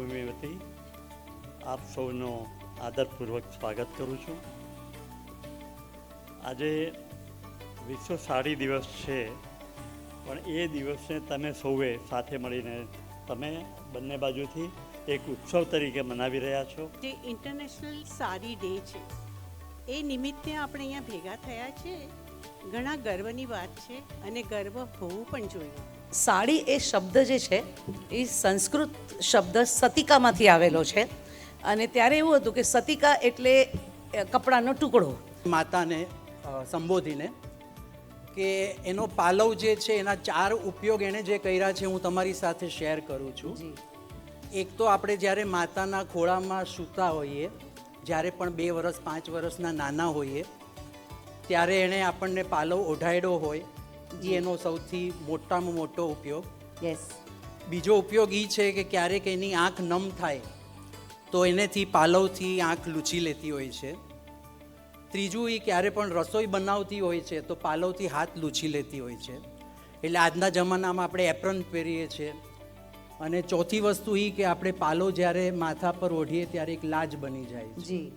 ભૂમિ વતી આપ સૌનો આદરપૂર્વક સ્વાગત કરું છું. આજે વિશ્વ સાડી દિવસ છે, પણ એ દિવસને તમે સૌએ સાથે મળીને તમે બંને બાજુથી એક ઉત્સવ તરીકે મનાવી રહ્યા છો. જે ઇન્ટરનેશનલ સાડી ડે છે એ નિમિત્તે આપણે અહીંયા ભેગા થયા છે. ઘણા ગર્વની વાત છે અને ગર્વ હોવું પણ જોઈએ. સાડી એ શબ્દ જે છે એ સંસ્કૃત શબ્દ સતિકામાંથી આવેલો છે અને ત્યારે એવું હતું કે સતિકા એટલે કપડાનો ટુકડો. માતાને સંબોધીને કે એનો પાલવ જે છે એના 4 ઉપયોગ એણે જે કર્યા છે હું તમારી સાથે શેર કરું છું. એક તો આપણે જ્યારે માતાના ખોળામાં સૂતા હોઈએ, જ્યારે પણ 2 વર્ષ 5 વર્ષના નાના હોઈએ ત્યારે એણે આપણને પાલવ ઓઢાડ્યો હોય, એ એનો સૌથી મોટામાં મોટો ઉપયોગ. યસ. બીજો ઉપયોગ એ છે કે ક્યારેક એની આંખ નમ થાય તો એનેથી પાલવથી આંખ લૂછી લેતી હોય છે. ત્રીજું, એ ક્યારે પણ રસોઈ બનાવતી હોય છે તો પાલવથી હાથ લૂછી લેતી હોય છે. એટલે આજના જમાનામાં આપણે એપ્રન પહેરીએ છીએ. અને ચોથી વસ્તુ એ કે આપણે પાલવ જ્યારે માથા પર ઓઢીએ ત્યારે એક લાજ બની જાય છે. જી.